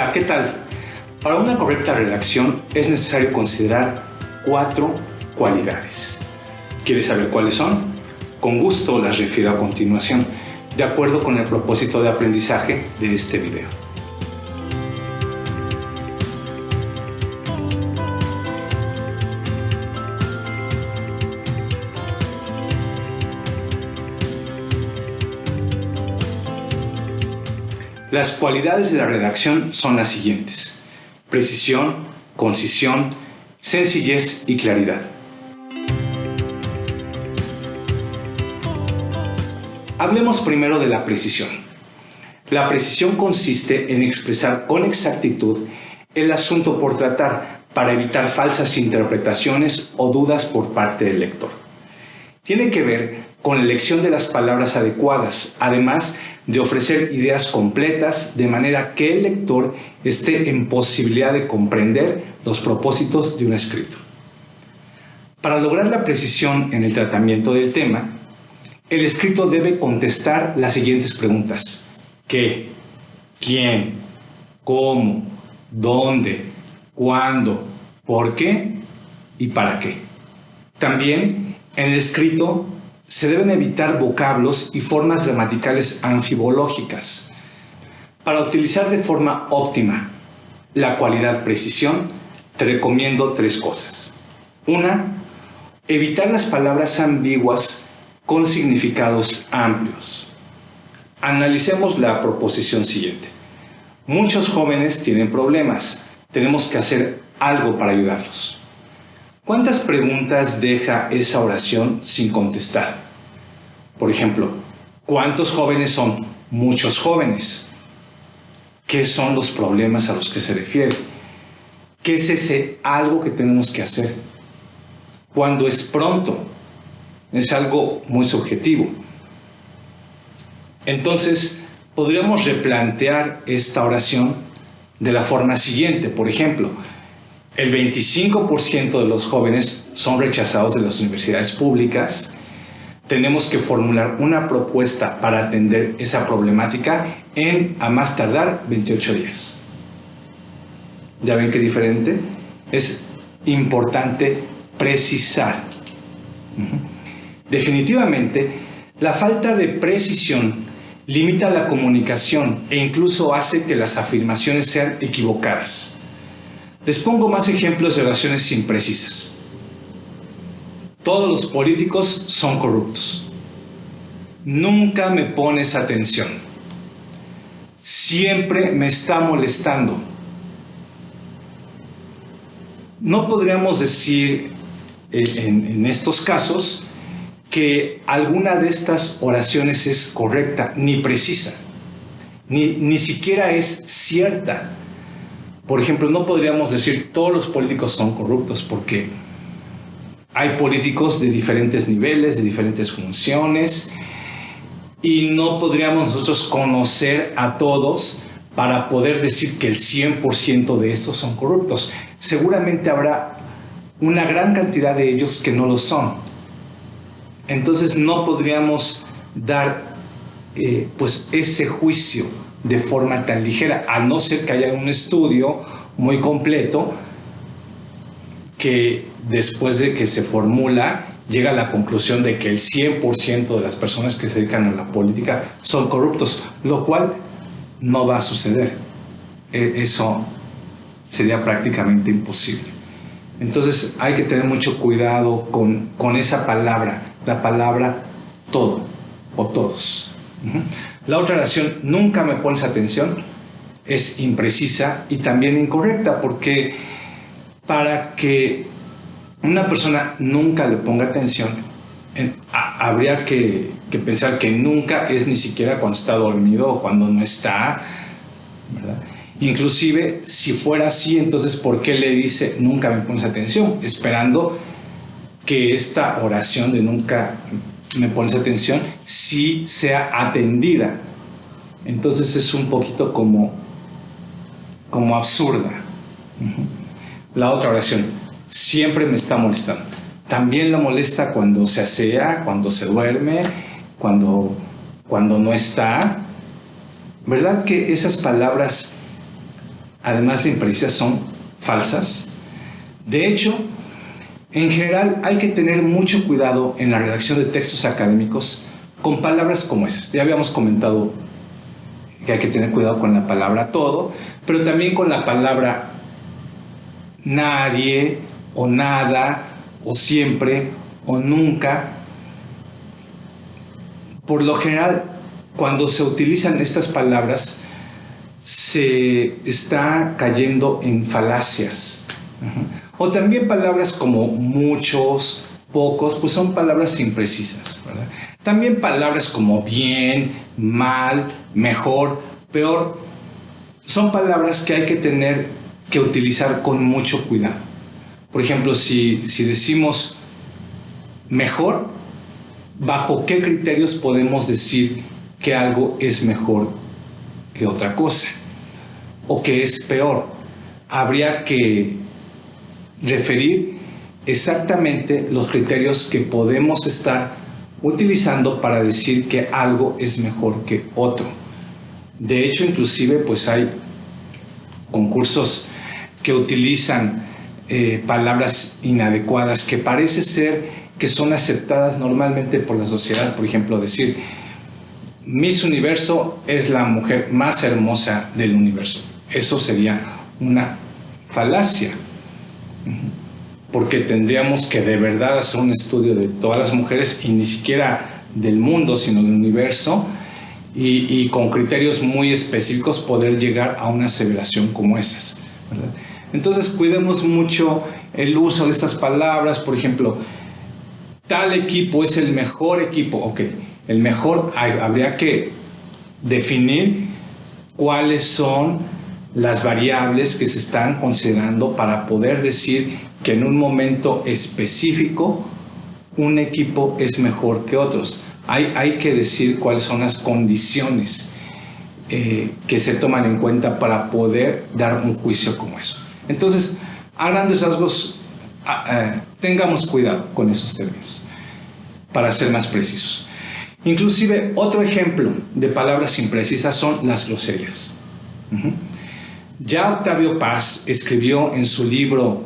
Hola, ¿qué tal? Para una correcta redacción es necesario considerar 4 cualidades. ¿Quieres saber cuáles son? Con gusto las refiero a continuación, de acuerdo con el propósito de aprendizaje de este video. Las cualidades de la redacción son las siguientes: precisión, concisión, sencillez y claridad. Hablemos primero de la precisión. La precisión consiste en expresar con exactitud el asunto por tratar para evitar falsas interpretaciones o dudas por parte del lector. Tiene que ver con la elección de las palabras adecuadas, además de ofrecer ideas completas de manera que el lector esté en posibilidad de comprender los propósitos de un escrito. Para lograr la precisión en el tratamiento del tema, el escrito debe contestar las siguientes preguntas: ¿qué? ¿Quién? ¿Cómo? ¿Dónde? ¿Cuándo? ¿Por qué? ¿Y para qué? También en el escrito se deben evitar vocablos y formas gramaticales anfibológicas. Para utilizar de forma óptima la cualidad precisión, te recomiendo 3 cosas. 1. Evitar las palabras ambiguas con significados amplios. Analicemos la proposición siguiente. Muchos jóvenes tienen problemas. Tenemos que hacer algo para ayudarlos. ¿Cuántas preguntas deja esa oración sin contestar? Por ejemplo, ¿cuántos jóvenes son? Muchos jóvenes. ¿Qué son los problemas a los que se refiere? ¿Qué es ese algo que tenemos que hacer? ¿Cuándo es pronto? Es algo muy subjetivo. Entonces, podríamos replantear esta oración de la forma siguiente. Por ejemplo, el 25% de los jóvenes son rechazados de las universidades públicas. Tenemos que formular una propuesta para atender esa problemática en, a más tardar, 28 días. ¿Ya ven qué diferente? Es importante precisar. Definitivamente, la falta de precisión limita la comunicación e incluso hace que las afirmaciones sean equivocadas. Les pongo más ejemplos de oraciones imprecisas. Todos los políticos son corruptos. Nunca me pones atención. Siempre me está molestando. No podríamos decir en estos casos que alguna de estas oraciones es correcta ni precisa, ni siquiera es cierta. Por ejemplo, no podríamos decir todos los políticos son corruptos, porque hay políticos de diferentes niveles, de diferentes funciones, y no podríamos nosotros conocer a todos para poder decir que el 100% de estos son corruptos. Seguramente habrá una gran cantidad de ellos que no lo son. Entonces no podríamos dar pues ese juicio de forma tan ligera, a no ser que haya un estudio muy completo que después de que se formula llega a la conclusión de que el 100% de las personas que se dedican a la política son corruptos, lo cual no va a suceder. Eso sería prácticamente imposible. Entonces hay que tener mucho cuidado con esa palabra, la palabra todo o todos. La otra oración, nunca me pones atención, es imprecisa y también incorrecta, porque para que una persona nunca le ponga atención, habría que pensar que nunca es ni siquiera cuando está dormido o cuando no está, ¿verdad? Inclusive, si fuera así, entonces ¿por qué le dice nunca me pones atención? Esperando que esta oración de nunca me pones atención sí sea atendida. Entonces es un poquito como absurda. La otra oración, siempre me está molestando. También la molesta cuando se asea, cuando se duerme, cuando no está. ¿Verdad que esas palabras además de imprecisas, son falsas. De hecho, en general hay que tener mucho cuidado en la redacción de textos académicos con palabras como esas. Ya habíamos comentado que hay que tener cuidado con la palabra todo, pero también con la palabra nadie, o nada, o siempre, o nunca. Por lo general, cuando se utilizan estas palabras, se está cayendo en falacias. O también palabras como muchos, pocos, pues son palabras imprecisas, ¿verdad? También palabras como bien, mal, mejor, peor, son palabras que hay que tener que utilizar con mucho cuidado. Por ejemplo, si decimos mejor, ¿bajo qué criterios podemos decir que algo es mejor que otra cosa? ¿O que es peor? Habría que referir exactamente los criterios que podemos estar utilizando para decir que algo es mejor que otro. De hecho, inclusive, pues hay concursos que utilizan palabras inadecuadas que parece ser que son aceptadas normalmente por la sociedad. Por ejemplo, decir Miss Universo es la mujer más hermosa del universo. Eso sería una falacia, porque tendríamos que de verdad hacer un estudio de todas las mujeres, y ni siquiera del mundo, sino del universo, y con criterios muy específicos poder llegar a una aseveración como esas, ¿verdad? Entonces cuidemos mucho el uso de estas palabras. Por ejemplo, tal equipo es el mejor equipo. Ok, el mejor, habría que definir cuáles son las variables que se están considerando para poder decir que en un momento específico un equipo es mejor que otros. Hay que decir cuáles son las condiciones que se toman en cuenta para poder dar un juicio como eso. Entonces, a grandes rasgos, tengamos cuidado con esos términos para ser más precisos. Inclusive, otro ejemplo de palabras imprecisas son las groserías. Ya Octavio Paz escribió en su libro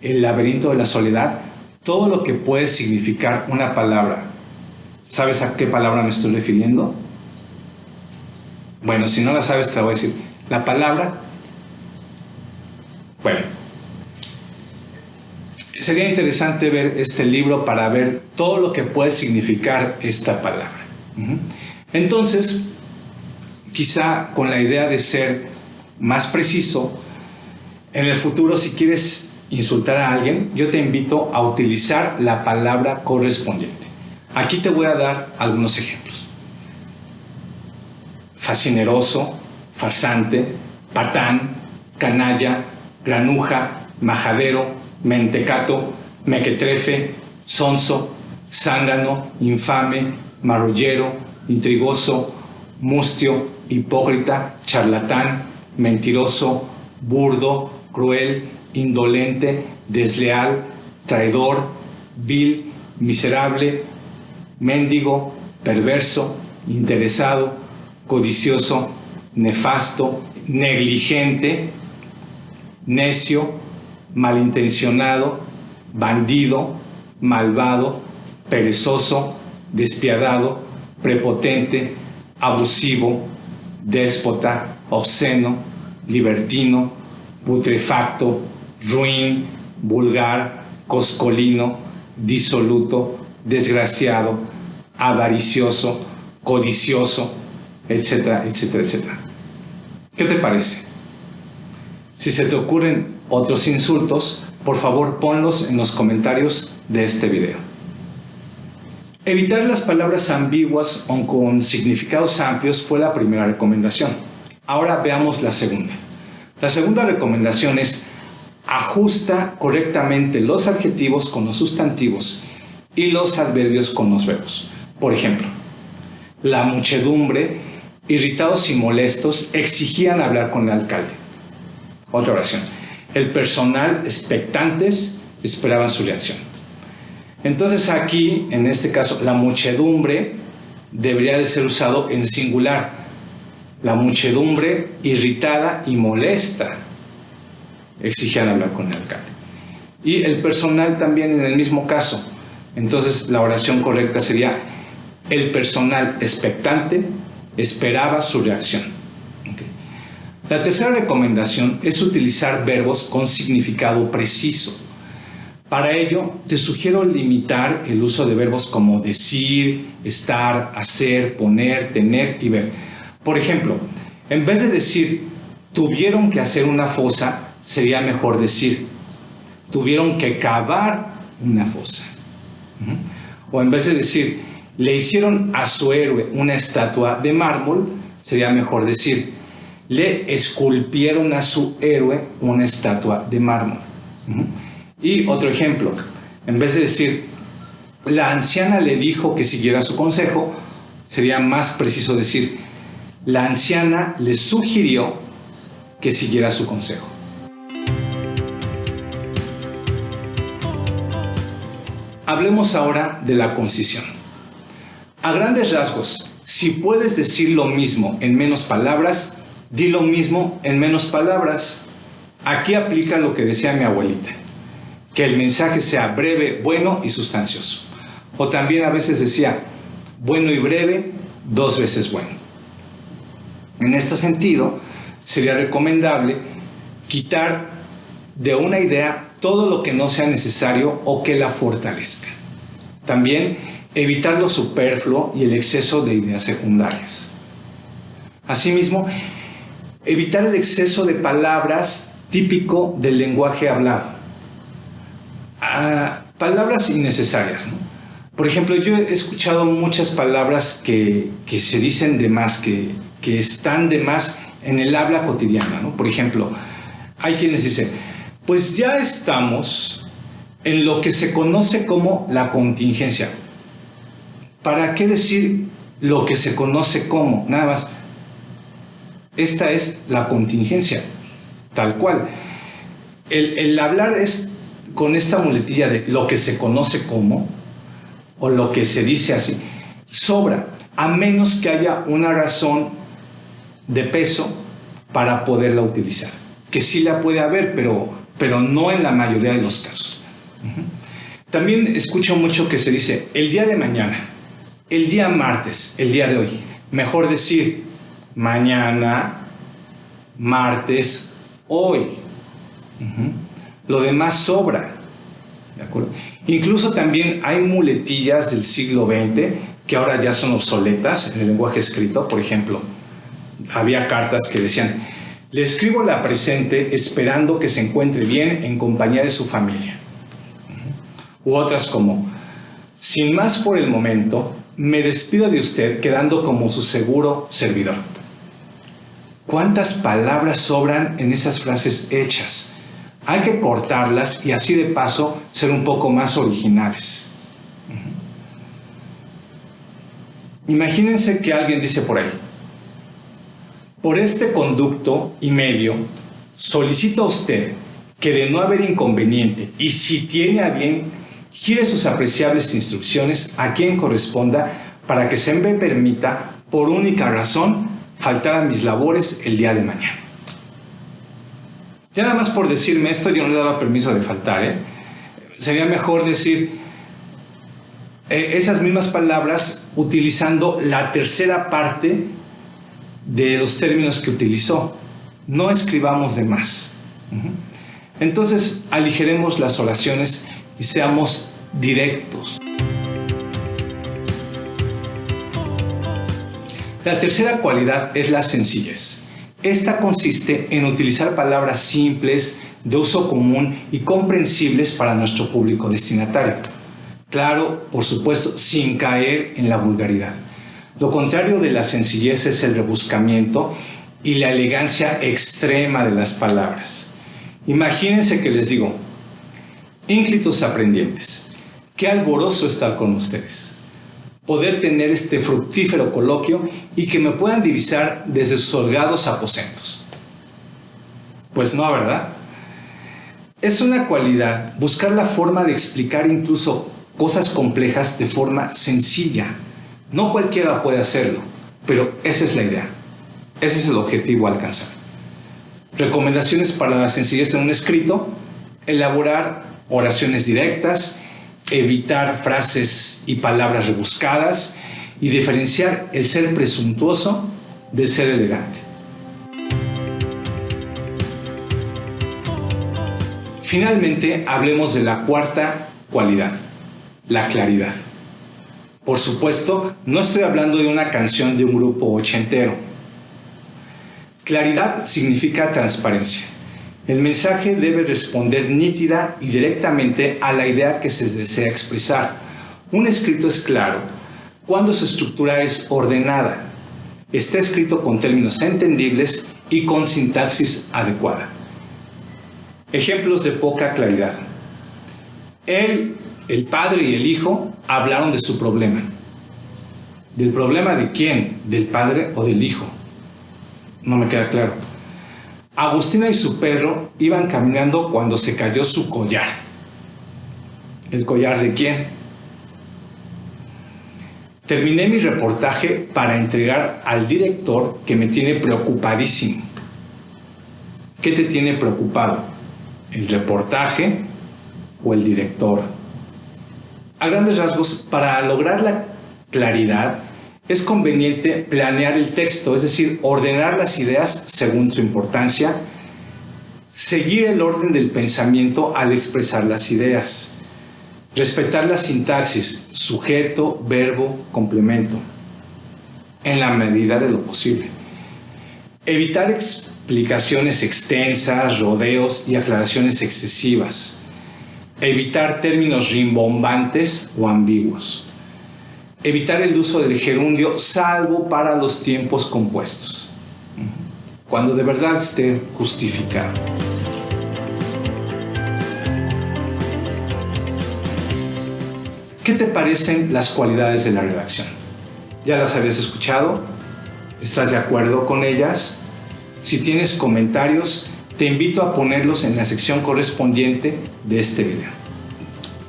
El laberinto de la soledad todo lo que puede significar una palabra. ¿Sabes a qué palabra me estoy refiriendo? Bueno, si no la sabes, te la voy a decir. La palabra... Bueno, sería interesante ver este libro para ver todo lo que puede significar esta palabra. Entonces, quizá con la idea de ser más preciso, en el futuro, si quieres insultar a alguien, yo te invito a utilizar la palabra correspondiente. Aquí te voy a dar algunos ejemplos. Fascineroso, farsante, patán, canalla, granuja, majadero, mentecato, mequetrefe, sonso, zángano, infame, marrullero, intrigoso, mustio, hipócrita, charlatán, mentiroso, burdo, cruel, indolente, desleal, traidor, vil, miserable, mendigo, perverso, interesado, codicioso, nefasto, negligente, necio, malintencionado, bandido, malvado, perezoso, despiadado, prepotente, abusivo, déspota, obsceno, libertino, putrefacto, ruin, vulgar, coscolino, disoluto, desgraciado, avaricioso, codicioso, etcétera, etcétera, etcétera. ¿Qué te parece? Si se te ocurren otros insultos, por favor ponlos en los comentarios de este video. Evitar las palabras ambiguas o con significados amplios fue la primera recomendación. Ahora veamos la segunda. La segunda recomendación es: ajusta correctamente los adjetivos con los sustantivos y los adverbios con los verbos. Por ejemplo, la muchedumbre, irritados y molestos, exigían hablar con el alcalde. Otra oración: el personal, expectantes, esperaban su reacción. Entonces aquí, en este caso, la muchedumbre debería de ser usado en singular. La muchedumbre irritada y molesta. exigían hablar con el alcalde. Y el personal también en el mismo caso. Entonces la oración correcta sería: el personal expectante esperaba su reacción. Okay. La tercera recomendación es utilizar verbos con significado preciso. Para ello, te sugiero limitar el uso de verbos como decir, estar, hacer, poner, tener y ver. Por ejemplo, en vez de decir tuvieron que hacer una fosa, sería mejor decir tuvieron que cavar una fosa. O en vez de decir le hicieron a su héroe una estatua de mármol, sería mejor decir le esculpieron a su héroe una estatua de mármol. Y otro ejemplo, en vez de decir la anciana le dijo que siguiera su consejo, sería más preciso decir la anciana le sugirió que siguiera su consejo. Hablemos ahora de la concisión. A grandes rasgos, si puedes decir lo mismo en menos palabras, di lo mismo en menos palabras. Aquí aplica lo que decía mi abuelita: que el mensaje sea breve, bueno y sustancioso. O también a veces decía bueno y breve, 2 veces bueno. En este sentido, sería recomendable quitar de una idea todo lo que no sea necesario o que la fortalezca. También evitar lo superfluo y el exceso de ideas secundarias. Asimismo, evitar el exceso de palabras típico del lenguaje hablado. Palabras innecesarias, ¿no? Por ejemplo, yo he escuchado muchas palabras que se dicen de más, que están de más en el habla cotidiana, ¿no? Por ejemplo, hay quienes dicen, pues ya estamos en lo que se conoce como la contingencia. ¿Para qué decir lo que se conoce como? Nada más. Esta es la contingencia, tal cual. El hablar es con esta muletilla de lo que se conoce como, o lo que se dice así, sobra, a menos que haya una razón de peso para poderla utilizar. Que sí la puede haber, pero no en la mayoría de los casos. También escucho mucho que se dice el día de mañana, el día martes, el día de hoy. Mejor decir mañana, martes, hoy. Lo demás sobra. ¿De acuerdo? Incluso también hay muletillas del siglo XX que ahora ya son obsoletas en el lenguaje escrito. Por ejemplo, había cartas que decían: le escribo la presente esperando que se encuentre bien en compañía de su familia. U otras como: sin más por el momento, me despido de usted quedando como su seguro servidor. ¿Cuántas palabras sobran en esas frases hechas? Hay que cortarlas y así de paso ser un poco más originales. Imagínense que alguien dice por ahí: por este conducto y medio, solicito a usted que, de no haber inconveniente y si tiene a bien, gire sus apreciables instrucciones a quien corresponda para que se me permita, por única razón, faltar a mis labores el día de mañana. Ya nada más por decirme esto, yo no le daba permiso de faltar, Sería mejor decir esas mismas palabras utilizando la tercera parte de los términos que utilizó. No escribamos de más. Entonces, aligeremos las oraciones y seamos directos. La tercera cualidad es la sencillez. Esta consiste en utilizar palabras simples, de uso común y comprensibles para nuestro público destinatario. Claro, por supuesto, sin caer en la vulgaridad. Lo contrario de la sencillez es el rebuscamiento y la elegancia extrema de las palabras. Imagínense que les digo: ínclitos aprendientes, qué alborozo estar con ustedes. Poder tener este fructífero coloquio y que me puedan divisar desde sus holgados aposentos. Pues no, ¿verdad? Es una cualidad buscar la forma de explicar incluso cosas complejas de forma sencilla. No cualquiera puede hacerlo, pero esa es la idea. Ese es el objetivo a alcanzar. Recomendaciones para la sencillez en un escrito: elaborar oraciones directas, evitar frases y palabras rebuscadas y diferenciar el ser presuntuoso del ser elegante. Finalmente, hablemos de la cuarta cualidad, la claridad. Por supuesto, no estoy hablando de una canción de un grupo ochentero. Claridad significa transparencia. El mensaje debe responder nítida y directamente a la idea que se desea expresar. Un escrito es claro cuando su estructura es ordenada, está escrito con términos entendibles y con sintaxis adecuada. Ejemplos de poca claridad. El padre y el hijo hablaron de su problema. ¿Del problema de quién? ¿Del padre o del hijo? No me queda claro. Agustina y su perro iban caminando cuando se cayó su collar. ¿El collar de quién? Terminé mi reportaje para entregar al director, que me tiene preocupadísimo. ¿Qué te tiene preocupado? ¿El reportaje o el director? A grandes rasgos, para lograr la claridad, es conveniente planear el texto, es decir, ordenar las ideas según su importancia, seguir el orden del pensamiento al expresar las ideas, respetar la sintaxis, sujeto, verbo, complemento, en la medida de lo posible. Evitar explicaciones extensas, rodeos y aclaraciones excesivas. Evitar términos rimbombantes o ambiguos. Evitar el uso del gerundio, salvo para los tiempos compuestos, cuando de verdad esté justificado. ¿Qué te parecen las cualidades de la redacción? ¿Ya las habías escuchado? ¿Estás de acuerdo con ellas? Si tienes comentarios, te invito a ponerlos en la sección correspondiente de este video.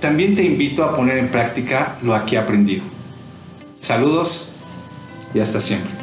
También te invito a poner en práctica lo aquí aprendido. Saludos y hasta siempre.